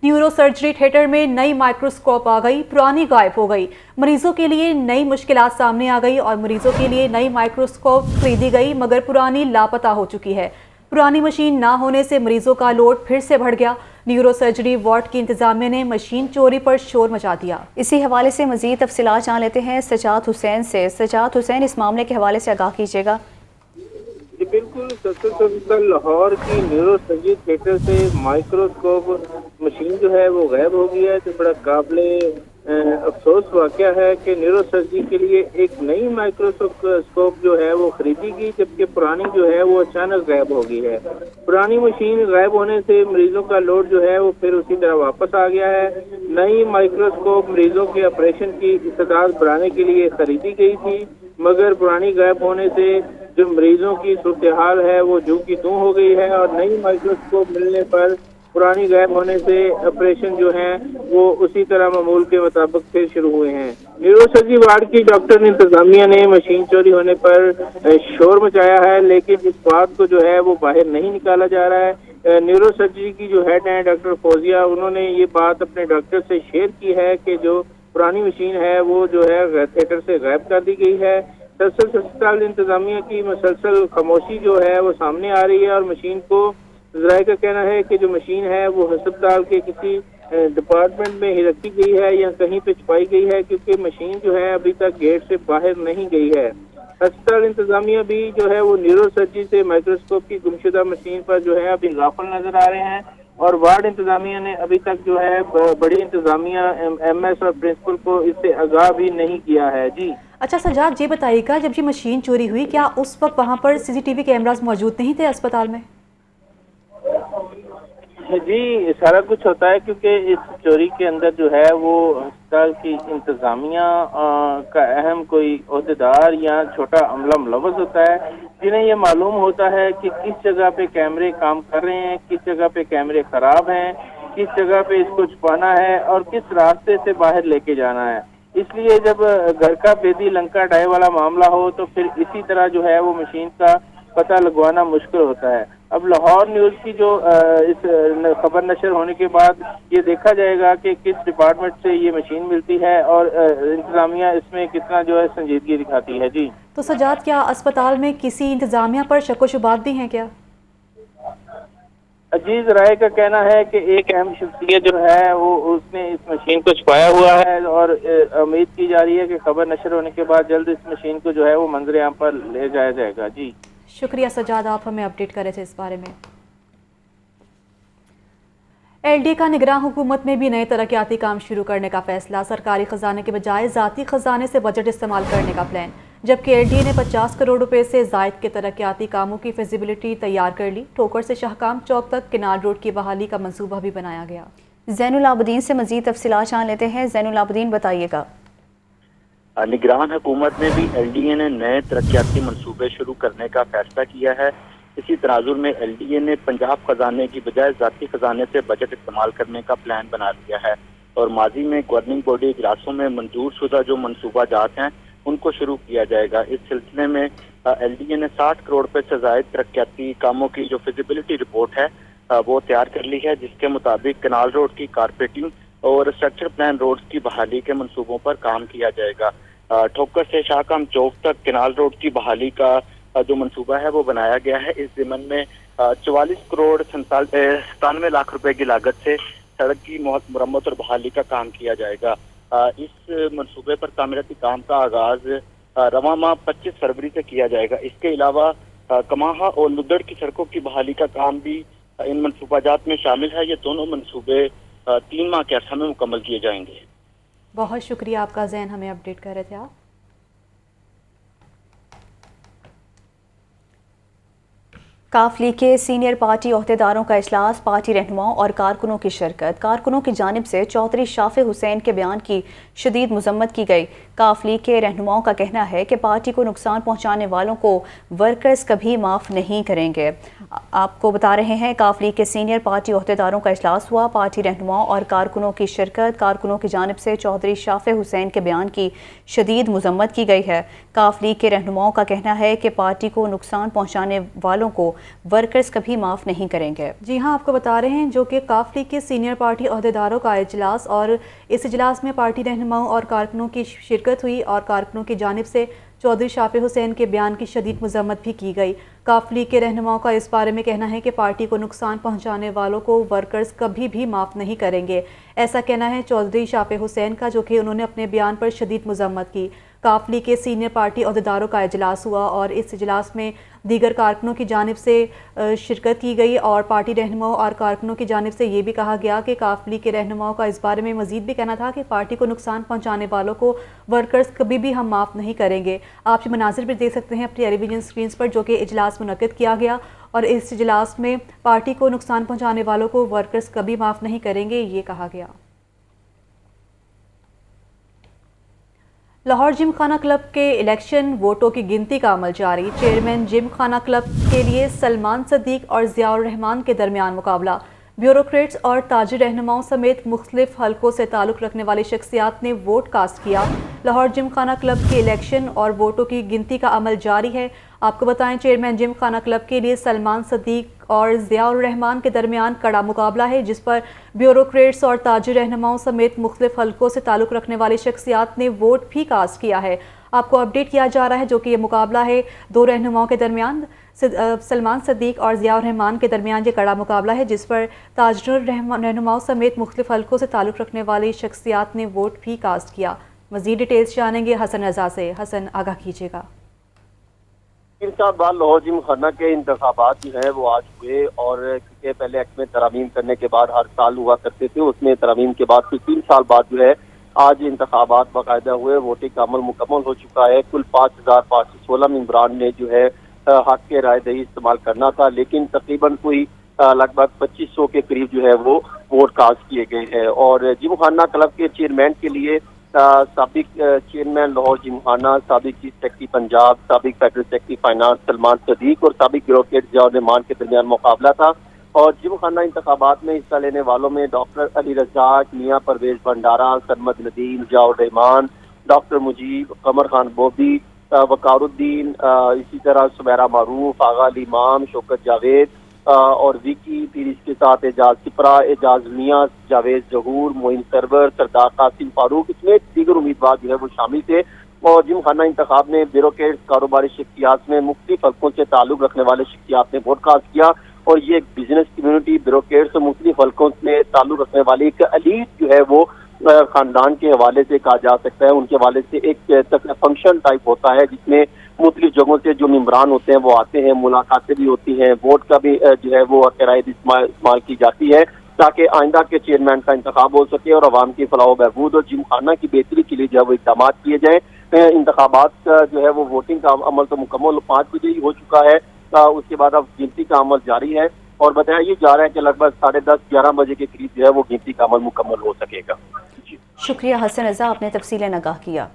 Neuro surgery theatre में नई microscope आ गई, पुरानी गायब हो गई। मरीजों के लिए नई मुश्किलात सामने आ गई और मरीजों के लिए नई माइक्रोस्कोप खरीदी गई, मगर पुरानी लापता हो चुकी है। पुरानी मशीन ना होने से मरीजों का लोड फिर से बढ़ गया। न्यूरो सर्जरी वार्ड की इंतजामिया ने मशीन चोरी पर शोर मचा दिया। इसी हवाले से मजीद तफसीलात जान लेते हैं सजाद हुसैन से। सजाद हुसैन, इस मामले के हवाले से आगाह कीजिएगा। जी बिल्कुल, लाहौर की न्यूरो सर्जरी थिएटर से माइक्रोस्कोप मशीन जो है वो गायब हो गई है। तो बड़ा काबिले अफसोस वाक़या है कि न्यूरो सर्जरी के लिए एक नई माइक्रोस्कोप जो है वो खरीदी गई, जबकि पुरानी जो है वो अचानक गायब हो गई है। पुरानी मशीन गायब होने से मरीजों का लोड जो है वो फिर उसी तरह वापस आ गया है। नई माइक्रोस्कोप मरीजों के ऑपरेशन की इस्तेदाद बढ़ाने के लिए खरीदी गई थी, मगर पुरानी गायब होने से जो मरीजों की सूरत हाल है वो जू की तू हो गई है और नई माइक्रोस्कोप मिलने पर पुरानी गायब होने से ऑपरेशन जो है वो उसी तरह मामूल के मुताबिक फिर शुरू हुए हैं। न्यूरो सर्जरी वार्ड की डॉक्टर इंतजामिया ने मशीन चोरी होने पर शोर मचाया है, लेकिन इस बात को जो है वो बाहर नहीं निकाला जा रहा है। न्यूरो सर्जरी की जो हेड हैं डॉक्टर फौजिया, उन्होंने ये बात अपने डॉक्टर से शेयर की है कि जो पुरानी मशीन है वो जो है थिएटर से गायब कर दी गई है। दरअसल अस्पताल इंतजामिया की मुसलसल खामोशी जो है वो सामने आ रही है और मशीन को ज़राए का कहना है कि जो मशीन है वो अस्पताल के किसी डिपार्टमेंट में ही रखी गई है या कहीं पे छुपाई गई है, क्योंकि मशीन जो है अभी तक गेट से बाहर नहीं गई है। अस्पताल इंतजामिया भी जो है वो न्यूरो सर्जरी से माइक्रोस्कोप की गुमशुदा मशीन पर जो है अभी गाफिल नजर आ रहे हैं और वार्ड इंतजामिया ने अभी तक जो है बड़ी इंतजामिया MS और प्रिंसिपल को इससे आगाह भी नहीं किया है। जी अच्छा सजाद, ये बताइएगा, जब ये मशीन चोरी हुई क्या उस वक्त वहाँ पर CCTV कैमरास मौजूद नहीं थे अस्पताल में? जी सारा कुछ होता है, क्योंकि इस चोरी के अंदर जो है वो अस्पताल की इंतजामिया का अहम कोई ओहदेदार या छोटा अमला मुलव्वस होता है, जिन्हें ये मालूम होता है कि किस जगह पे कैमरे काम कर रहे हैं, किस जगह पे कैमरे खराब हैं, किस जगह पे इसको छुपाना है और किस रास्ते से बाहर लेके जाना है। इसलिए जब घर का बेदी लंका डाय वाला मामला हो तो फिर इसी तरह जो है वो मशीन का पता लगवाना मुश्किल होता है। अब लाहौर न्यूज़ की जो इस खबर नशर होने के बाद ये देखा जाएगा कि किस डिपार्टमेंट से ये मशीन मिलती है और इंतजामिया इसमें कितना जो है संजीदगी दिखाती है। जी तो सजाद, क्या अस्पताल में किसी इंतजामिया पर शक व शुबात भी हैं क्या? अजीज राय का कहना है कि एक अहम शख्सियत जो है वो उसने इस मशीन को छुपाया हुआ है और उम्मीद की जा रही है कि खबर नशर होने के बाद जल्द इस मशीन को जो है वो मंजर आम पर ले जाया जाएगा। जी शुक्रिया सजाद, आप हमें अपडेट कर रहे थे इस बारे में। LD का निगरान हुकूमत में भी नए तरक्याती काम शुरू करने का फैसला। सरकारी खजाने के बजाय ज़ाती खजाने से बजट इस्तेमाल करने का प्लान, जबकि LD ने 50 करोड़ रुपए से जायद के तरक्याती कामों की फिजिबिलिटी तैयार कर ली। ठोकर से शाहकाम चौक तक किनाल रोड की बहाली का मंसूबा भी बनाया गया। ज़ैनुल आबदीन से मजीद तफसीलात जान लेते हैं। ज़ैनुल आबदीन, बताइएगा। निगरान हुकूमत ने भी LDA ने नए तरक्याती मनसूबे शुरू करने का फैसला किया है। इसी तनाजुर में LDA ने पंजाब खजाने की बजाय ज़ाती खजाने से बजट इस्तेमाल करने का प्लान बना लिया है और माजी में गवर्निंग बॉडी इजलासों में मंजूर शुदा जो मनसूबा जात हैं उनको शुरू किया जाएगा। इस सिलसिले में LDA ने 60 करोड़ रुपए से ज़ायद तरक्याती कामों की जो फिजिबिलिटी रिपोर्ट है वो तैयार कर ली है, जिसके मुताबिक कनाल रोड की कारपेटिंग और स्ट्रक्चर प्लान रोड्स की बहाली के मंसूबों पर काम किया जाएगा। ठोकर से शाहकाम चौक तक कनाल रोड की बहाली का जो मंसूबा है वो बनाया गया है। इस ज़िमन में 44 करोड़ 97 लाख रुपए की लागत से सड़क की मरम्मत और बहाली का काम किया जाएगा। इस मंसूबे पर तामीराती काम का आगाज रवां माह 25 फरवरी से किया जाएगा। इसके अलावा कमाहा और लुदड़ की सड़कों की बहाली का काम भी इन मनसूबाजात में शामिल है। ये दोनों मंसूबे 3 माह के अरसा में मुकम्मल किए जाएंगे। बहुत शुक्रिया आपका ज़ैन, हमें अपडेट कर रहे थे आप। काफ लीग के सीनियर पार्टी ओहदेदारों का इजलास, पार्टी रहनुमाओं और कारकुनों की शिरकत। कारकुनों की जानिब से चौधरी शाफे हुसैन के बयान की शदीद मजम्मत की गई। काफ लीग के रहनुमाओं का कहना है कि पार्टी को नुकसान पहुंचाने वालों को वर्कर्स कभी माफ़ नहीं करेंगे। आपको बता रहे हैं, काफ लीग के सीनियर पार्टी ओहदेदारों का इजलास हुआ, पार्टी रहनुमाओं और कारकुनों की शिरकत। कारकुनों की जानिब से चौधरी शाफे हुसैन के बयान की शदीद मजम्मत की गई है। काफ लीग के रहनुमाओं का कहना है कि पार्टी को नुकसान पहुँचाने वालों को वर्कर्स कभी माफ़ नहीं करेंगे। जी हाँ, आपको बता रहे हैं जो कि काफ लीग के सीनियर पार्टी अहदेदारों का इजलास, और इस इजलास में पार्टी रहनुमाओं और कारकुनों की शिरकत हुई और कारकुनों की जानिब से चौधरी शाफी हुसैन के बयान की शदीद मजम्मत भी की गई। काफ लीग के रहनुमाओं का इस बारे में कहना है कि पार्टी को नुकसान पहुंचाने वालों को वर्कर्स कभी भी माफ़ नहीं करेंगे। ऐसा कहना है चौधरी शाफी हुसैन का, जो कि उन्होंने अपने बयान पर शदीद मजम्मत की। काफ लीग के सीनियर पार्टी अहदेदारों का इजलास हुआ और इस इजलास में दीगर कारकुनों की जानिब से शिरकत की गई और पार्टी रहनुमाओं और कारकुनों की जानिब से ये भी कहा गया कि काफ लीग के रहनुमाओं का इस बारे में मज़ीद भी कहना था कि पार्टी को नुकसान पहुंचाने वालों को वर्कर्स कभी भी हम माफ़ नहीं करेंगे। आप ये मनाजिर भी देख सकते हैं अपनी टेलीविजन स्क्रीन पर, जो कि इजलास मुनक्किद किया गया और इस इजलास में पार्टी को नुकसान पहुँचाने वालों को वर्कर्स कभी माफ़ नहीं करेंगे, ये कहा गया। लाहौर जिम खाना क्लब के इलेक्शन वोटों की गिनती का अमल जारी। चेयरमैन जिम खाना क्लब के लिए सलमान सदीक और ज़ियाउर रहमान के दरमियान मुकाबला। ब्यूरोक्रेट्स और ताजिर रहनुमाओं समेत मुख्तलिफ हलकों से ताल्लुक़ रखने वाली शख्सियात ने वोट कास्ट किया। लाहौर जिम खाना क्लब के इलेक्शन और वोटों की गिनती का अमल जारी है। आपको बताएं, चेयरमैन जिम खाना क्लब के लिए सलमान सदीक और ज़ियाउर रहमान के दरमियान कड़ा मुकाबला है, जिस पर ब्यूरोक्रेट्स और ताजिर रहनुमाओं समेत मुख्तलिफ हलकों से ताल्लुक़ रखने वाली शख्सियात ने वोट भी कास्ट किया है। आपको अपडेट किया जा रहा है जो कि ये मुकाबला है दो रहनुमाओं के दरमियान, सलमान सदीक और ज़ियाउर रहमान के दरमियान ये कड़ा मुकाबला है, जिस पर ताजिर रहनुमाओं समेत मुख्तलिफ हलकों से ताल्लुक़ रखने वाली शख्सियात ने वोट भी कास्ट किया। मज़ीद डिटेल्स जानेंगे हसन रज़ा से। हसन, आगाह कीजिएगा। साहब, लाहौर जिम खाना के इंतखाबात जो है वो आज हुए और क्योंकि पहले एक्ट में तरमीम करने के बाद हर साल हुआ करते थे, उसमें तरमीम के बाद फिर 3 साल बाद जो है आज इंतखाबात बाकायदा हुए। वोटिंग का अमल मुकम्मल हो चुका है। कुल 5516 मेंबरान ने जो है हक के राय दही इस्तेमाल करना था, लेकिन तकरीबन कोई लगभग 2500 के करीब जो है वो वोट कास्ट किए गए हैं। और जिम खाना क्लब के चेयरमैन के लिए साबिक चेयरमैन लाहौर जिम खाना, साबिक चीफ सेक्रेटरी पंजाब, साबिक federal secretary finance Salman Sadiq और साबिक ब्यूरोक्रेट ज़ियाउर रहमान के दरमियान मुकाबला था। और जिम खाना इंतखाबात में हिस्सा लेने वालों में डॉक्टर अली रज़ाक, मियाँ परवेज भंडारा, सरमद नदीम, ज़ियाउर रहमान, डॉक्टर मुजीब, कमर खान बोबी, वकारुद्दीन, इसी तरह सुमेरा मारूफ, आगा अली इमाम, शौकत जावेद और विकी, फिर इसके साथ एजाज सिपरा, एजाज मियाँ, जावेद जहूर, मोइन सरवर, सरदार कासिम फारूक, इसमें दीगर उम्मीदवार जो है वो शामिल थे। और जिम खाना इंतखाब में ब्यूरोक्रेट्स, कारोबारी शख्सियात में मुख्तलिफ हल्कों से ताल्लुक़ रखने वाले शख्सियात ने वोट कास्ट किया और ये बिजनेस कम्युनिटी, ब्यूरोक्रेट्स और मुख्तलिफ हल्कों से ताल्लुक़ रखने वाली एक एलीट जो है वो खानदान के हवाले से कहा जा सकता है, उनके हवाले से एक फंक्शन टाइप होता है जिसमें मुख्तलिफ जगहों से जो मेंबरान होते हैं वो आते हैं, मुलाकातें भी होती हैं, वोट का भी जो है वो राय इस्तेमाल की जाती है ताकि आइंदा के चेयरमैन का इंतखाब हो सके और आवाम की फलाह बहबूद और जिम खाना की बेहतरी के लिए जो है वो इक़दाम किए जाए। इंतखाबात का जो है वो वोटिंग का अमल तो मुकम्मल 5 बजे ही हो चुका है, उसके बाद अब गिनती का अमल जारी है और बताया ये जा रहा है कि लगभग 10:30-11 बजे के करीब जो है वो गिनती का अमल मुकम्मल हो सकेगा। शुक्रिया हसन रज़ा, आपने तफसीलन आगाह किया।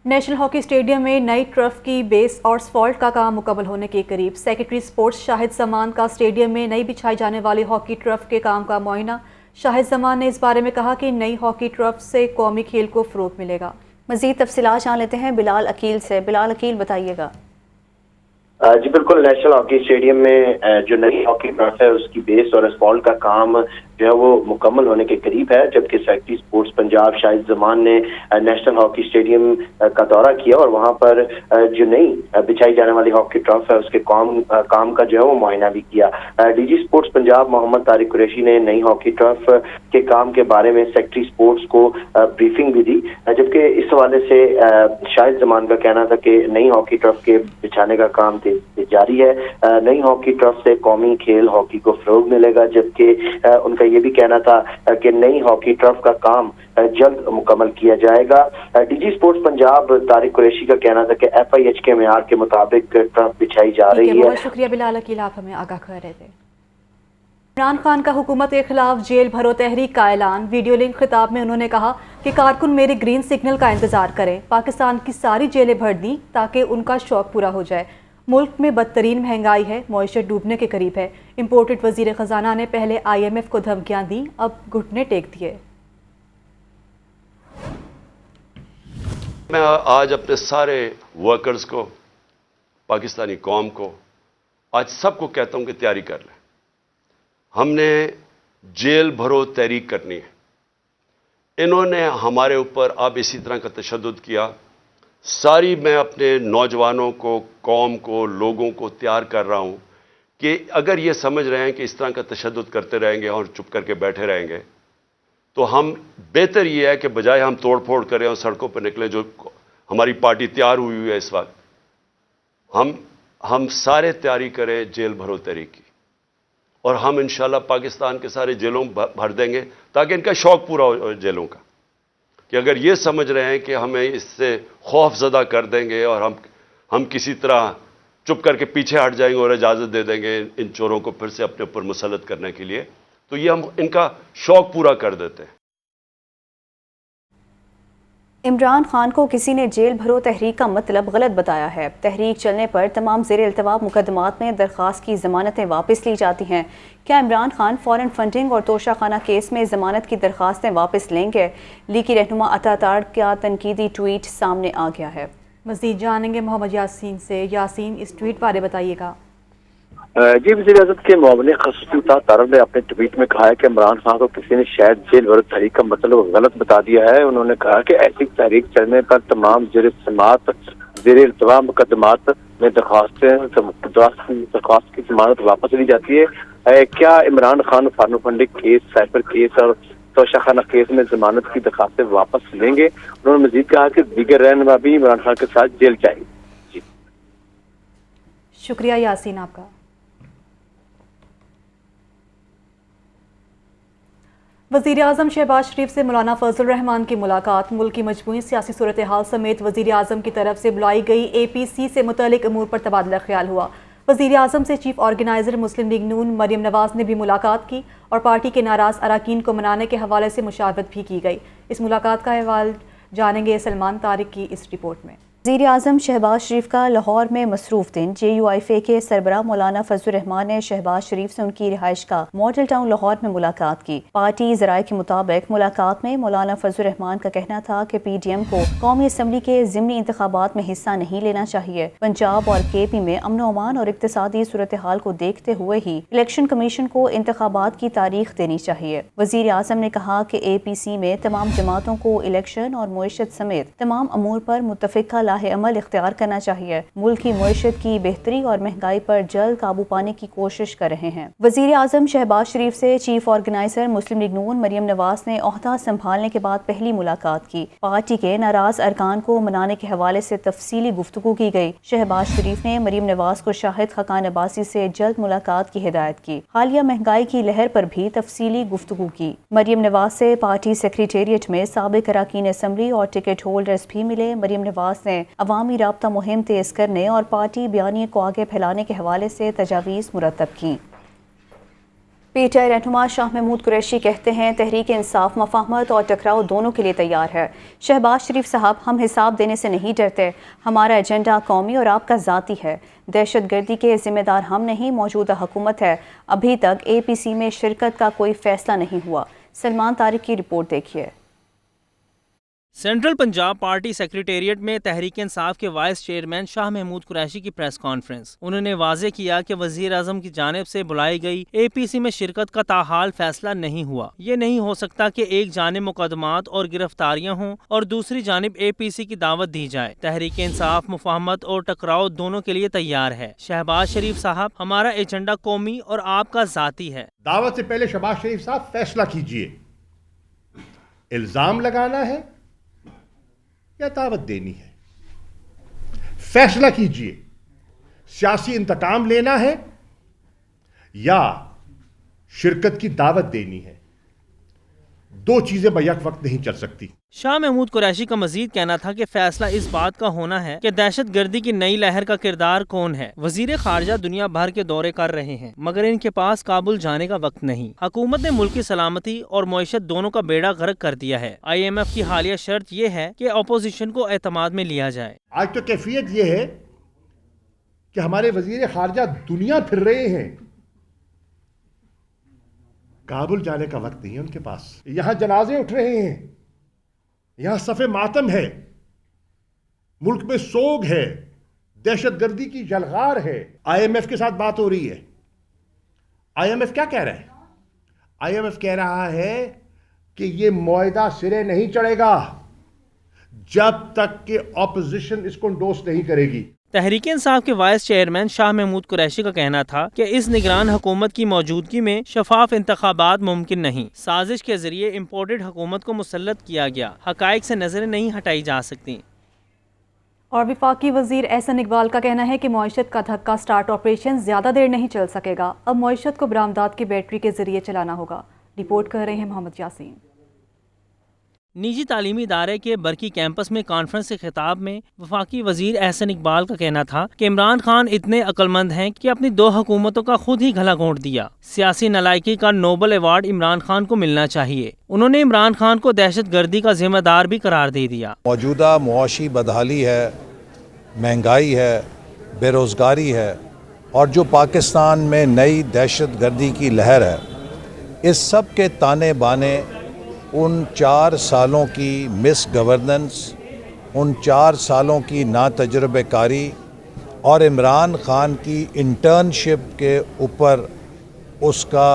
नेशनल हॉकी स्टेडियम में नई ट्रफ की बेस और स्फॉल्ट का काम मुकम्मल होने के करीब। सेक्रेटरी स्पोर्ट्स शाहिद जमान का स्टेडियम में नई बिछाई जाने वाली हॉकी ट्रफ के काम का मुआयना। शाहिद जमान ने इस बारे में कहा कि नई हॉकी ट्रफ से कौमी खेल को फ़रोग़ मिलेगा। मज़ीद तफसीलात जान लेते हैं बिलाल अकील से। बिलाल अकील, बताइएगा। जी बिल्कुल, नेशनल हॉकी स्टेडियम में जो नई हॉकी ट्रफ है उसकी बेस और असफॉल्ट का काम जो है वो मुकम्मल होने के करीब है, जबकि सेक्रेटरी स्पोर्ट्स पंजाब शाहिद जमान ने नेशनल हॉकी स्टेडियम का दौरा किया और वहां पर जो नई बिछाई जाने वाली हॉकी ट्रफ है उसके काम का जो है वो मुआयना भी किया। डीजी स्पोर्ट्स पंजाब मोहम्मद तारिक कुरैशी ने नई हॉकी ट्रफ के काम के बारे में सेक्रेटरी स्पोर्ट्स को ब्रीफिंग भी दी, जबकि इस हवाले से शाहिद जमान का कहना था कि नई हॉकी ट्रफ के बिछाने का काम जारी है। नई हॉकी ट्रफ से कौमी खेल हॉकी को फ़रोग़ मिलेगा, जबकि उनका ये भी कहना था कि नई हॉकी ट्रफ का काम जल्द मुकम्मल किया जाएगा। डीजी स्पोर्ट्स पंजाब तारिक कुरैशी का कहना था कि FIH के मेयार के मुताबिक ट्रफ बिछाई जा रही है। बहुत शुक्रिया बिलाल अकील, आप हमें आगाह कर रहे थे। इमरान खान का हुकूमत के खिलाफ जेल भरो तहरीक का ऐलान। वीडियो लिंक खिताब में उन्होंने कहा कि कारकुन मेरे ग्रीन सिग्नल का इंतजार करें। पाकिस्तान की सारी जेलें भर दी ताकि उनका शौक पूरा हो जाए। मुल्क में बदतरीन महंगाई है, मईशत डूबने के करीब है। इम्पोर्टेड वजीर खजाना ने पहले IMF को धमकियां दी, अब घुटने टेक दिए। मैं आज अपने सारे वर्कर्स को پاکستانی قوم کو، آج سب کو کہتا ہوں کہ تیاری کر لیں. ہم نے جیل بھرو تحریک کرنی ہے. انہوں نے ہمارے اوپر اب اسی طرح کا تشدد کیا. ساری میں اپنے نوجوانوں کو، قوم کو، لوگوں کو تیار کر رہا ہوں کہ اگر یہ سمجھ رہے ہیں کہ اس طرح کا تشدد کرتے رہیں گے اور چپ کر کے بیٹھے رہیں گے تو ہم بہتر یہ ہے کہ بجائے ہم توڑ پھوڑ کریں اور سڑکوں پہ نکلیں، جو ہماری پارٹی تیار ہوئی ہے اس وقت، ہم سارے تیاری کریں جیل بھرو تحریک کی، اور ہم انشاءاللہ پاکستان کے سارے جیلوں بھر دیں گے تاکہ ان کا شوق پورا ہو جیلوں کا، کہ اگر یہ سمجھ رہے ہیں کہ ہمیں اس سے خوف زدہ کر دیں گے اور ہم کسی طرح چپ کر کے پیچھے ہٹ جائیں گے اور اجازت دے دیں گے ان چوروں کو پھر سے اپنے اوپر مسلط کرنے کے لیے، تو یہ ہم ان کا شوق پورا کر دیتے ہیں. عمران خان کو کسی نے جیل بھرو تحریک کا مطلب غلط بتایا ہے. تحریک چلنے پر تمام زیر التواء مقدمات میں درخواست کی ضمانتیں واپس لی جاتی ہیں. کیا عمران خان فورن فنڈنگ اور توشہ خانہ کیس میں ضمانت کی درخواستیں واپس لیں گے؟ لیگی رہنما عطا تاڑ کا تنقیدی ٹویٹ سامنے آ گیا ہے. مزید جانیں گے محمد یاسین سے. یاسین، اس ٹویٹ بارے بتائیے گا. جی، وزیر اعظم کے معاون خصوصی عطا تاڑ نے اپنے ٹویٹ میں کہا ہے کہ عمران خان کو کسی نے شاید جیل بھرو تحریک کا مطلب غلط بتا دیا ہے. انہوں نے کہا کہ ایسی تحریک چلنے پر تمام زیر التواء مقدمات میں درخواست کی ضمانت واپس لی جاتی ہے. کیا Imran Khan foreign funding case, cyber case اور توشہ خانہ کیس میں ضمانت کی درخواستیں واپس لیں گے؟ انہوں نے مزید کہا کہ دیگر رہنما بھی عمران خان کے ساتھ جیل جائیں گے. جی شکریہ یاسین آپ کا. وزیر اعظم شہباز شریف سے مولانا فضل الرحمان کی ملاقات. ملک کی مجموعی سیاسی صورتحال سمیت وزیر اعظم کی طرف سے بلائی گئی اے پی سی سے متعلق امور پر تبادلہ خیال ہوا. وزیر اعظم سے چیف آرگنائزر مسلم لیگ نون مریم نواز نے بھی ملاقات کی اور پارٹی کے ناراض اراکین کو منانے کے حوالے سے مشاورت بھی کی گئی. اس ملاقات کا احوال جانیں گے سلمان طارق کی اس رپورٹ میں. وزیر اعظم شہباز شریف کا لاہور میں مصروف دن. جے یو آئی فے کے سربراہ مولانا فضل الرحمان نے شہباز شریف سے ان کی رہائش کا ماڈل ٹاؤن لاہور میں ملاقات کی. پارٹی ذرائع کے مطابق ملاقات میں مولانا فضل الرحمان کا کہنا تھا کہ پی ڈی ایم کو قومی اسمبلی کے ضمنی انتخابات میں حصہ نہیں لینا چاہیے. پنجاب اور کے پی میں امن و امان اور اقتصادی صورتحال کو دیکھتے ہوئے ہی الیکشن کمیشن کو انتخابات کی تاریخ دینی چاہیے. وزیر اعظم نے کہا کہ اے پی سی میں تمام جماعتوں کو الیکشن اور معیشت سمیت تمام امور پر متفقہ لاہ عمل اختیار کرنا چاہیے. ملک کی معیشت کی بہتری اور مہنگائی پر جلد قابو پانے کی کوشش کر رہے ہیں. وزیر اعظم شہباز شریف سے چیف آرگنائزر مسلم لیگ نون مریم نواز نے عہدہ سنبھالنے کے بعد پہلی ملاقات کی. پارٹی کے ناراض ارکان کو منانے کے حوالے سے تفصیلی گفتگو کی گئی. شہباز شریف نے مریم نواز کو شاہد خاقان عباسی سے جلد ملاقات کی ہدایت کی. حالیہ مہنگائی کی لہر پر بھی تفصیلی گفتگو کی. مریم نواز سے پارٹی سیکریٹریٹ میں سابق اراکین اسمبلی اور ٹکٹ ہولڈرز بھی ملے. مریم نواز نے عوامی رابطہ مہم تیز کرنے اور پارٹی بیانیے کو آگے پھیلانے کے حوالے سے تجاویز مرتب کی. پی ٹی آئی رہنما شاہ محمود قریشی کہتے ہیں تحریک انصاف مفاہمت اور ٹکراؤ دونوں کے لیے تیار ہے. شہباز شریف صاحب، ہم حساب دینے سے نہیں ڈرتے. ہمارا ایجنڈا قومی اور آپ کا ذاتی ہے. دہشت گردی کے ذمہ دار ہم نہیں، موجودہ حکومت ہے. ابھی تک اے پی سی میں شرکت کا کوئی فیصلہ نہیں ہوا. سلمان طارق کی رپورٹ دیکھیے. سینٹرل پنجاب پارٹی سیکریٹریٹ میں تحریک انصاف کے وائس چیئرمین شاہ محمود قریشی کی پریس کانفرنس. انہوں نے واضح کیا کہ وزیر اعظم کی جانب سے بلائی گئی اے پی سی میں شرکت کا تاحال فیصلہ نہیں ہوا. یہ نہیں ہو سکتا کہ ایک جانب مقدمات اور گرفتاریاں ہوں اور دوسری جانب اے پی سی کی دعوت دی جائے. تحریک انصاف مفاہمت اور ٹکراؤ دونوں کے لیے تیار ہے. شہباز شریف صاحب، ہمارا ایجنڈا قومی اور آپ کا ذاتی ہے. دعوت سے پہلے شہباز شریف صاحب فیصلہ کیجئے، الزام لگانا ہے یا دعوت دینی ہے؟ فیصلہ کیجئے، سیاسی انتقام لینا ہے یا شرکت کی دعوت دینی ہے. دو چیزیں بیک وقت نہیں چل سکتی. شاہ محمود قریشی کا مزید کہنا تھا کہ فیصلہ اس بات کا ہونا ہے کہ دہشت گردی کی نئی لہر کا کردار کون ہے. وزیر خارجہ دنیا بھر کے دورے کر رہے ہیں مگر ان کے پاس کابل جانے کا وقت نہیں. حکومت نے ملک کی سلامتی اور معیشت دونوں کا بیڑا غرق کر دیا ہے. آئی ایم ایف کی حالیہ شرط یہ ہے کہ اپوزیشن کو اعتماد میں لیا جائے. آج تو کیفیت یہ ہے کہ ہمارے وزیر خارجہ دنیا پھر رہے ہیں، کابل جانے کا وقت نہیں ہے ان کے پاس. یہاں جنازے اٹھ رہے ہیں، یہاں صف ماتم ہے، ملک میں سوگ ہے، दहशत गर्दी की जलगार है। IMF के साथ बात हो रही है। IMF क्या कह रहा है? IMF कह रहा है कि ये मुआहदा सिरे नहीं चढ़ेगा जब तक कि ऑपोजिशन इसको इंडोर्स नहीं करेगी। तहरीक इंसाफ के वाइस चेयरमैन शाह महमूद कुरैशी का कहना था कि इस निगरान हुकूमत की मौजूदगी में शफाफ इंतखाबात मुमकिन नहीं। साजिश के जरिए इम्पोर्टेड हुकूमत को मुसल्लत किया गया, हकाइक से नजरें नहीं हटाई जा सकती। और वफाकी वजीर एहसन इकबाल का कहना है कि मईशत का धक्का स्टार्ट ऑपरेशन ज़्यादा देर नहीं चल सकेगा। अब मईशत को बरामदात की बैटरी के जरिए चलाना होगा। रिपोर्ट कर रहे हैं मोहम्मद यासीन। निजी तालीमी इदारे के बरकी कैंपस में कॉन्फ्रेंस के खिताब में वफाकी वजीर एहसन इकबाल का कहना था कि इमरान खान इतने अक्लमंद हैं कि अपनी 2 हुकूमतों का खुद ही गला घोंट दिया। सियासी नलायकी का नोबल अवार्ड इमरान खान को मिलना चाहिए। उन्होंने इमरान खान को दहशत गर्दी का जिम्मेदार भी करार दे दिया। मौजूदा मुआशी बदहाली है, महंगाई है, बेरोज़गारी है और जो पाकिस्तान में नई दहशत गर्दी की लहर है, इस सब के ताने बाने उन 4 सालों की मिस गवर्नेंस, उन 4 सालों की नातजुर्बेकारी और इमरान खान की इंटर्नशिप के ऊपर उसका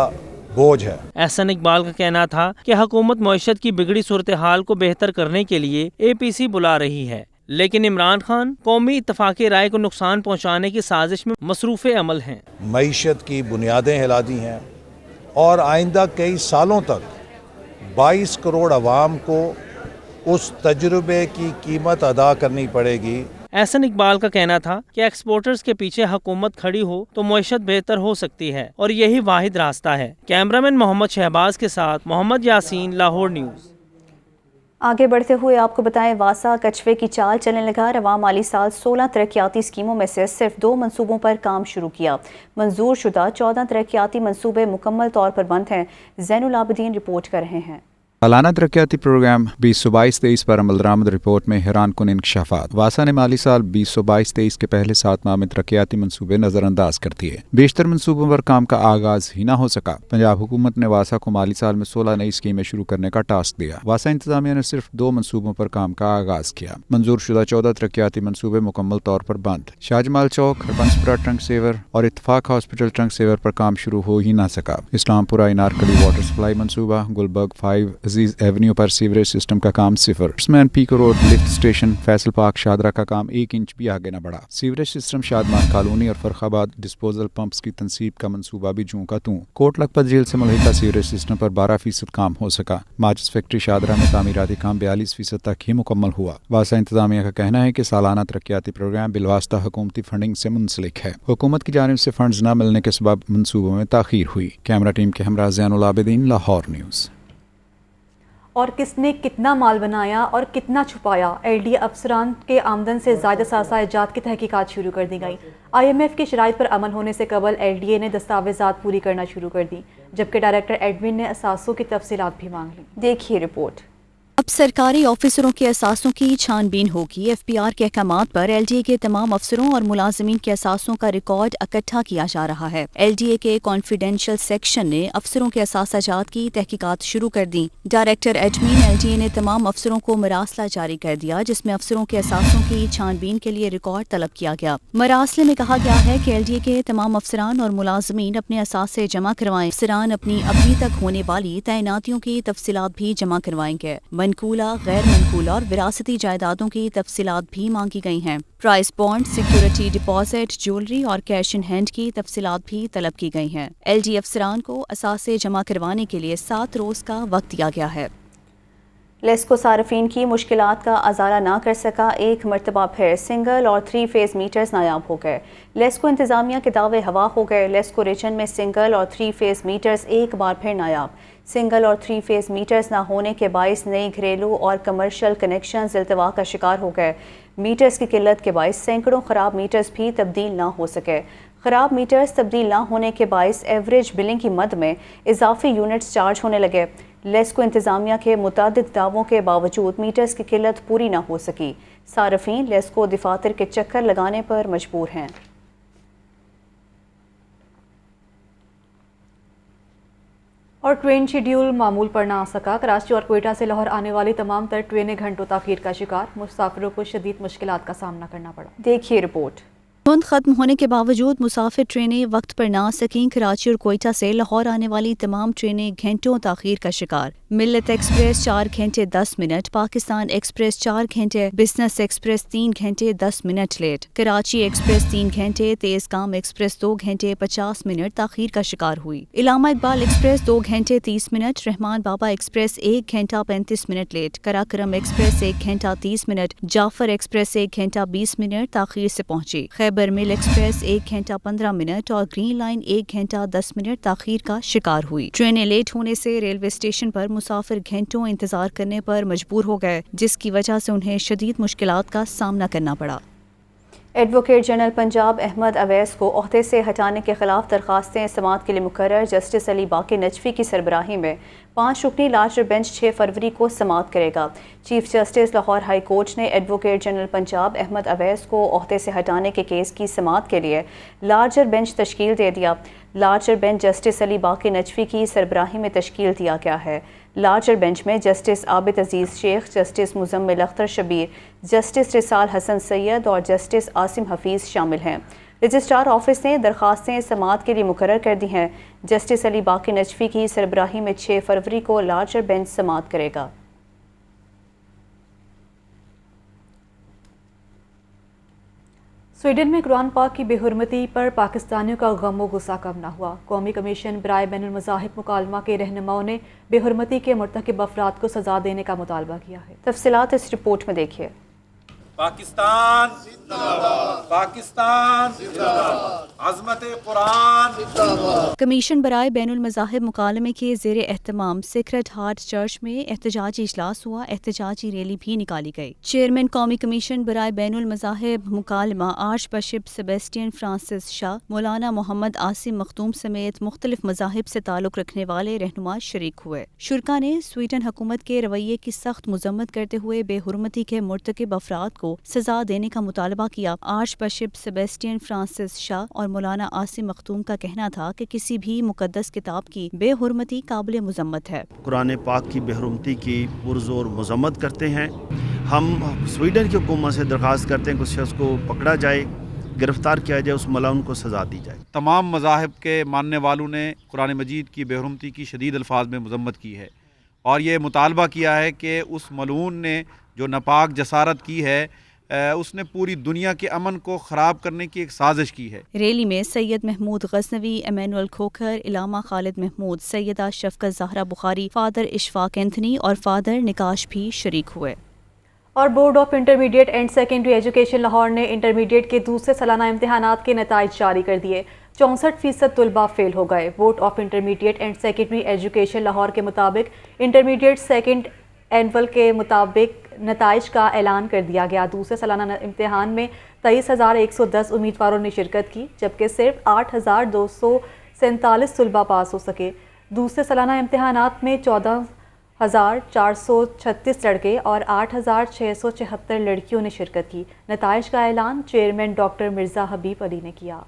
बोझ है। एहसन इकबाल का कहना था कि हुकूमत मईशत की बिगड़ी सूरत हाल को बेहतर करने के लिए APC बुला रही है, लेकिन इमरान खान कौमी इत्तफाक़ी राय को नुकसान पहुँचाने की साजिश में मसरूफ़ अमल हैं। मईशत की बुनियादें हिला दी हैं और आइंदा कई सालों तक 22 करोड़ अवाम को उस तजुर्बे की कीमत अदा करनी पड़ेगी। एहसन इकबाल का कहना था कि एक्सपोर्टर्स के पीछे हुकूमत खड़ी हो तो मईशत बेहतर हो सकती है और यही वाहिद रास्ता है। कैमरामैन मोहम्मद शहबाज के साथ मोहम्मद यासीन, लाहौर न्यूज़। आगे बढ़ते हुए आपको बताएं, वासा कछवे की चाल चलने लगा। रवां माली साल 16 तरक्याती स्कीमों में से सिर्फ 2 मंसूबों पर काम शुरू किया। मंजूर शुदा 14 तरक्याती मंसूबे मुकम्मल तौर पर बंद हैं। ज़ैनुल आबिदीन रिपोर्ट कर रहे हैं। सालाना तरक्याती प्रोग्राम 2022-23 पर अमल दरामद रिपोर्ट में हैरान कुन इंकशाफात। वासा ने माली साल 2022-23 के पहले 7 माह में तरक्याती मंसूबे नजरअंदाज कर दिए। बेशतर मंसूबों पर काम का आगाज ही न हो सका। पंजाब हुकूमत ने वासा को माली साल में 16 नई स्कीमें शुरू करने का टास्क दिया। वासा इंतजामिया ने सिर्फ 2 मंसूबों पर काम का आगाज किया। मंजूर शुदा 14 तरक्याती मंसूबे मुकम्मल तौर पर बंद। शाहजमाल चौक, हरबंसपुरा ट्रंक सेवर और इत्तफाक हॉस्पिटल ट्रंक सेवर पर काम शुरू हो ही न सका। इस्लामपुरा इनारकली वाटर सप्लाई मंसूबा, गुलबर्ग 5 अजीज एवेन्यू पर सीवरेज सिस्टम का काम 0। Usman Peco road lift station Faisal park Shahdara का काम 1 इंच भी आगे न बढ़ा। सीवरेज सिस्टम शादमान कॉलोनी और फरखाबाद डिस्पोजल पंप्स की तनसीब का मंसूबा भी जूं का तूं। कोट लखपत जेल से मुल्हिका सीवरेज सिस्टम पर 12% काम हो सका। माचिस फैक्ट्री शादरा में तामीराती काम 42% तक ही मुकम्मल हुआ। वासा इंतजामिया का कहना है कि सालाना तरक्याती प्रोग्राम बिलवास्ता हुकूमती फंडिंग से मुंसलिक है। हुकूमत की जानिब से फंड्स न मिलने के सबब मंसूबों में ताखीर हुई। कैमरा टीम के हमरा ज़ैनुल आबिदीन, लाहौर न्यूज़। और किसने कितना माल बनाया और कितना छुपाया, LDA अफसरान के आमदन से ज़ायदा सासाइजात की तहकीकात शुरू कर दी गई। IMF की शराइत पर अमल होने से कबल LDA ने दस्तावेजात पूरी करना शुरू कर दी, जबकि डायरेक्टर एडमिन ने असासों की तफसीलात भी मांग ली। देखिए रिपोर्ट। अब सरकारी ऑफिसरों के असासों की छानबीन होगी। FPR के अहकामात पर LDA के तमाम अफसरों और मुलाजमीन के असासों का रिकॉर्ड इकट्ठा किया जा रहा है। LDA के कॉन्फिडेंशियल सेक्शन ने अफसरों के असासाजात की तहकीकात शुरू कर दी। डायरेक्टर एडमिन LDA ने तमाम अफसरों को मरासला जारी कर दिया, जिसमें अफसरों के असासों की छानबीन के लिए रिकॉर्ड तलब किया गया। मरासले में कहा गया है कि LDA के तमाम अफसरान और मुलाजमीन अपने असासे जमा करवाएं। अफसरान अपनी अभी तक होने वाली तैनातियों की तफसीलात भी जमा करवाएंगे। मनकूला, गैर मनकूला और विरासती जायदादों की तफसीलात भी मांगी गई हैं। Price bond, security deposit, jewellery और कैश इन हैंड की तफसीलात भी तलब की गई हैं। LDA अफसरान को असासे जमा करवाने के लिए 7 रोज का वक्त दिया गया है। लेस्को सार्फिन की मुश्किलात का अजाला ना कर सका। एक मरतबा फिर सिंगल और 3 फेज मीटर्स नायाब हो गए। लेस्को इंतजामिया के दावे हवा हो गए। लेस्को रीजन में सिंगल और 3 फेज मीटर्स एक बार फिर नायाब। सिंगल और 3 फेज मीटर्स ना होने के बाइस नई घरेलू और कमर्शियल कनेक्शंस इल्तवा का शिकार हो गए। मीटर्स की किल्लत के बाइस सैकड़ों ख़राब मीटर्स भी तब्दील ना हो सके। ख़राब मीटर्स तब्दील ना होने के बाइस एवरेज बिलिंग की मद में इजाफी यूनिट्स चार्ज होने लगे। लेस्को इंतजामिया के मुतादिद दावों के बावजूद मीटर्स की किल्लत पूरी ना हो सकी। सार्फिन लेस्को दफातर के चक्कर लगाने पर मजबूर हैं। और ट्रेन शेड्यूल मामूल पर ना आ सका। कराची और कोयटा से लाहौर आने वाली तमाम तर ट्रेनें घंटों ताखीर का शिकार। मुसाफिरों को शदीद मुश्किलात का सामना करना पड़ा। देखिए रिपोर्ट। धुंध खत्म होने के बावजूद मुसाफिर ट्रेनें वक्त पर ना सकें। कराची और कोयटा से लाहौर आने वाली तमाम ट्रेनें घंटों ताखीर का शिकार। मिल्लत एक्सप्रेस 4 घंटे 10 मिनट, पाकिस्तान एक्सप्रेस 4 घंटे, बिजनेस एक्सप्रेस 3 घंटे 10 मिनट लेट, कराची एक्सप्रेस 3 घंटे, तेजगाम एक्सप्रेस 2 घंटे 50 मिनट ताखीर का शिकार हुई। इलामा इकबाल एक्सप्रेस 2 घंटे 30 मिनट, रहमान बाबा एक्सप्रेस 1 घंटा 35 मिनट लेट, कराकरम एक्सप्रेस 1 घंटा 30 मिनट, जाफर एक्सप्रेस 1 घंटा 20 मिनट ताखीर से पहुंची। खैबर मिल एक्सप्रेस 1 घंटा 15 मिनट और ग्रीन लाइन 1 घंटा 10 मिनट ताखीर का शिकार हुई। ट्रेनें लेट होने से रेलवे स्टेशन पर मुसाफिर घंटों इंतजार करने पर मजबूर हो गए, जिसकी वजह से उन्हें शदीद मुश्किलात का सामना करना पड़ा। एडवोकेट जनरल पंजाब अहमद अवैस को ओहदे से हटाने के खिलाफ दरखास्तें समाअत के लिए मुकर्रर जस्टिस अली बाकी नजफी की सरबराही में 5 रुकनी लार्जर बेंच 6 फरवरी को समाअत करेगा। Chief justice Lahore high court ने एडवोकेट जनरल पंजाब अहमद अवैस को ओहदे से हटाने के केस की समाअत के लिए लार्जर बेंच तश्कील दे दिया। लार्जर बेंच जस्टिस अली बाकी नजफी की सरबराही में तश्कील दिया गया है। लार्जर बेंच में जस्टिस आबिद अजीज़ शेख, जस्टिस मुजम्मिल अख्तर शबीर, जस्टिस रिसाल हसन सैयद और जस्टिस आसिम हफीज़ शामिल हैं। रजिस्ट्रार ऑफिस ने दरखास्तें समाअत के लिए मुकर्रर कर दी हैं। जस्टिस अली बाकी नजफी की सरबराही में 6 फरवरी को लार्जर बेंच समाअत करेगा। स्वीडन में कुरान पाक की बेहुरमती पर पाकिस्तानियों का गम व गुस्सा कम न हुआ। कौमी कमीशन बराए बैनुल मज़ाहिब मुकालमा के रहनुमाओं ने बेहुरमती के मुर्तकिब अफराद को सजा देने का मुतालबा किया है। तफसीलात इस रिपोर्ट में देखिए। पाकिस्तान जिंदाबाद, पाकिस्तान जिंदाबाद, अज़मत कुरान जिंदाबाद। कमीशन बराए बैनुल मज़ाहिब मुकालमे के ज़ेर एहतमाम सेक्रेड हार्ट चर्च में एहतजाजी इजलास हुआ। एहतजाजी रैली भी निकाली गई। चेयरमैन कौमी कमीशन बराए बैनुल मज़ाहिब मुकालमा archbishop Sebastian Francis Shah, मौलाना मोहम्मद आसिम मखदूम समेत मुख्तलिफ मज़ाहिब से ताल्लुक़ रखने वाले रहनुमा शरीक हुए। शुरका ने स्वीडन हुकूमत के रवैये की सख्त मजम्मत करते हुए बेहुरमती के मुर्तकिब अफराद को सजा देने का मुतालबा किया। Arch bishop Sebastian Francis Shah और मौलाना आसिम मखदूम का कहना था कि किसी भी मुकद्दस किताब की बेहुरमती काबिल मुजम्मत है। कुरान पाक की बेहुरमती की पुरजोर मजम्मत करते हैं। हम स्वीडन की हुकूमत से दरख्वास्त करते हैं कि उस शख्स को पकड़ा जाए, गिरफ्तार किया जाए, उस मलाउन को सजा दी जाए। तमाम मज़ाहिब के मानने वालों ने कुरान मजीद की बेहुरमती की शदीद अल्फाज में मजम्मत की है और ये मुतालबा किया है कि उस मलून ने जो नापाक जसारत की है उसने पूरी दुनिया के अमन को ख़राब करने की एक साजिश की है। रैली में सैयद महमूद गजनवी, एमैनुअल खोखर, इलामा खालिद महमूद, सैयदा शफकत ज़हरा बुखारी, फादर इशफाक एंथनी और फादर निकाश भी शरीक हुए। और board of intermediate and secondary education Lahore ने इंटरमीडिएट के दूसरे सालाना इम्तिहानात के नताइज जारी कर दिए। 64% तलबा फेल हो गए। Board of intermediate and secondary education Lahore के मुताबिक इंटरमीडिएट सेकेंड एनुअल के मुताबिक नताइज का ऐलान कर दिया गया। दूसरे सालाना इम्तिहान में 23,110 उम्मीदवारों ने शिरकत की, जबकि सिर्फ 8,247 तलबा पास हो सके। दूसरे सालाना इम्तिहानात में 14,436 लड़के और 8,674 लड़कियों ने शिरकत की। नताइज का ऐलान चेयरमैन डॉक्टर मिर्ज़ा हबीब अली ने किया।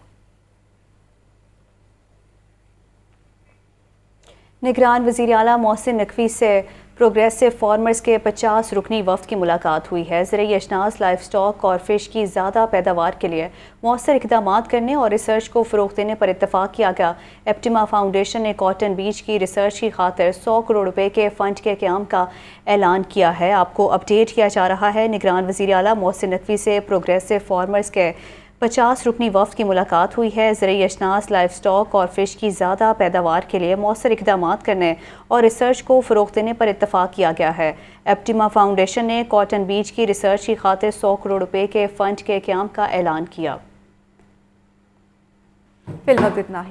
निगरान वज़ीर आला मोहसिन नकवी से प्रोग्रेसिव फार्मर्स के 50 रुकनी वफ़द की मुलाकात हुई है। ज़रिए अशनास, लाइफ स्टॉक और फिश की ज़्यादा पैदावार के लिए मौसर इक़दामात करने और रिसर्च को फ़रोग़ देने पर इत्तफ़ाक़ किया गया। एप्टिमा फाउंडेशन ने कॉटन बीज की रिसर्च की खातिर 100 करोड़ रुपए के फ़ंड के क़याम का ऐलान किया है। आपको अपडेट किया जा रहा है। निगरान वज़ीर आला मोहसिन नकवी से प्रोग्रेसिव फार्मर्स के 50 रुकनी वफ़द की मुलाकात हुई है। ज़रिए अशनास, लाइफ स्टॉक और फिश की ज़्यादा पैदावार के लिए मौसर इक़दामात करने और रिसर्च को फ़रोग़ देने पर इत्तफ़ाक़ किया गया है। एप्टिमा फाउंडेशन ने कॉटन बीज की रिसर्च की खातिर 100 करोड़ रुपए के फ़ंड के क़याम का ऐलान किया। फिलहाल इतना ही।